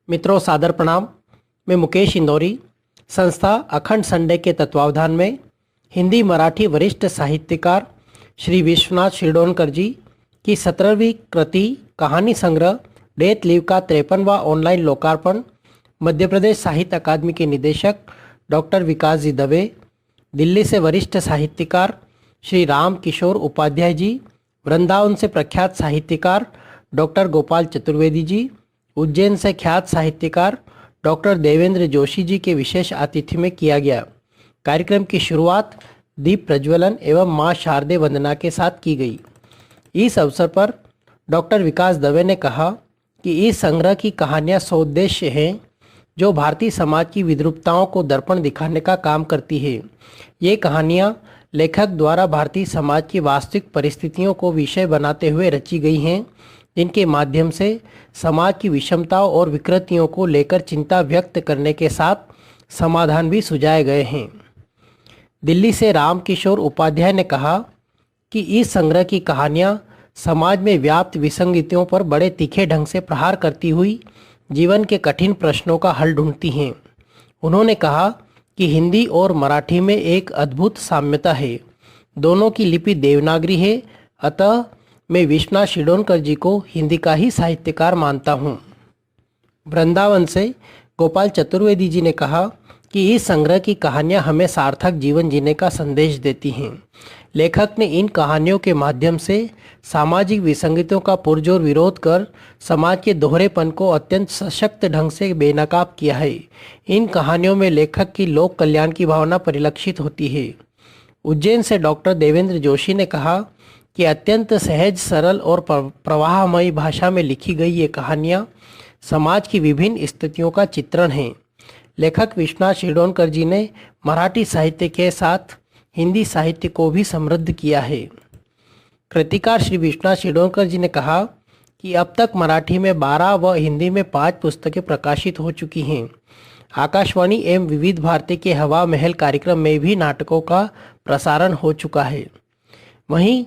मित्रों सादर प्रणाम। मैं मुकेश इंदौरी संस्था अखंड संडे के तत्वावधान में हिंदी मराठी वरिष्ठ साहित्यकार श्री विश्वनाथ शिरडोनकर जी की 17वीं कृति कहानी संग्रह डेथ लीव का 53वां ऑनलाइन लोकार्पण मध्य प्रदेश साहित्य अकादमी के निदेशक डॉक्टर विकास जी दवे, दिल्ली से वरिष्ठ साहित्यकार श्री राम किशोर उपाध्याय जी, वृंदावन से प्रख्यात साहित्यकार डॉक्टर गोपाल चतुर्वेदी जी, उज्जैन से ख्यात साहित्यकार डॉक्टर देवेंद्र जोशी जी के विशेष आतिथ्य में किया गया। कार्यक्रम की शुरुआत दीप प्रज्वलन एवं मां शारदे वंदना के साथ की गई। इस अवसर पर डॉक्टर विकास दवे ने कहा कि इस संग्रह की कहानियां सौद्देश्य हैं जो भारतीय समाज की विद्रूपताओं को दर्पण दिखाने का काम करती है। ये कहानियां लेखक द्वारा भारतीय समाज की वास्तविक परिस्थितियों को विषय बनाते हुए रची गई हैं, जिनके माध्यम से समाज की विषमताओं और विकृतियों को लेकर चिंता व्यक्त करने के साथ समाधान भी सुझाए गए हैं। दिल्ली से राम किशोर उपाध्याय ने कहा कि इस संग्रह की कहानियां समाज में व्याप्त विसंगतियों पर बड़े तीखे ढंग से प्रहार करती हुई जीवन के कठिन प्रश्नों का हल ढूंढती हैं। उन्होंने कहा कि हिंदी और मराठी में एक अद्भुत साम्यता है। दोनों की लिपि देवनागरी है, अतः मैं विश्वनाथ शिरडोनकर जी को हिंदी का ही साहित्यकार मानता हूँ। वृंदावन से गोपाल चतुर्वेदी जी ने कहा कि इस संग्रह की कहानियाँ हमें सार्थक जीवन जीने का संदेश देती हैं। लेखक ने इन कहानियों के माध्यम से सामाजिक विसंगतियों का पुरजोर विरोध कर समाज के दोहरेपन को अत्यंत सशक्त ढंग से बेनकाब किया है। इन कहानियों में लेखक की लोक कल्याण की भावना परिलक्षित होती है। उज्जैन से डॉक्टर देवेंद्र जोशी ने कहा कि अत्यंत सहज, सरल और प्रवाहमयी भाषा में लिखी गई ये कहानियाँ समाज की विभिन्न स्थितियों का चित्रण हैं। लेखक विश्वनाथ शिरडोनकर जी ने मराठी साहित्य के साथ हिंदी साहित्य को भी समृद्ध किया है। कृतिकार श्री विश्वनाथ शिरडोनकर जी ने कहा कि अब तक मराठी में 12 व हिंदी में 5 पुस्तकें प्रकाशित हो चुकी हैं। आकाशवाणी एवं विविध भारती के हवा महल कार्यक्रम में भी नाटकों का प्रसारण हो चुका है। वहीं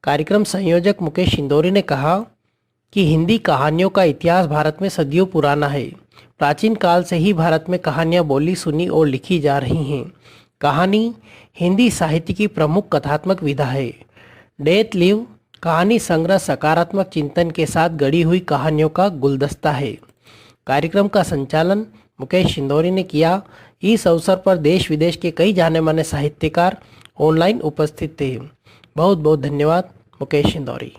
कार्यक्रम संयोजक मुकेश इंदौरी ने कहा कि हिंदी कहानियों का इतिहास भारत में सदियों पुराना है। प्राचीन काल से ही भारत में कहानियाँ बोली, सुनी और लिखी जा रही हैं। कहानी हिंदी साहित्य की प्रमुख कथात्मक विधा है। डेथ लीव कहानी संग्रह सकारात्मक चिंतन के साथ गढ़ी हुई कहानियों का गुलदस्ता है। कार्यक्रम का संचालन मुकेश इंदौरी ने किया। इस अवसर पर देश विदेश के कई जाने माने साहित्यकार ऑनलाइन उपस्थित थे। बहुत बहुत धन्यवाद। मुकेश इंदौरी।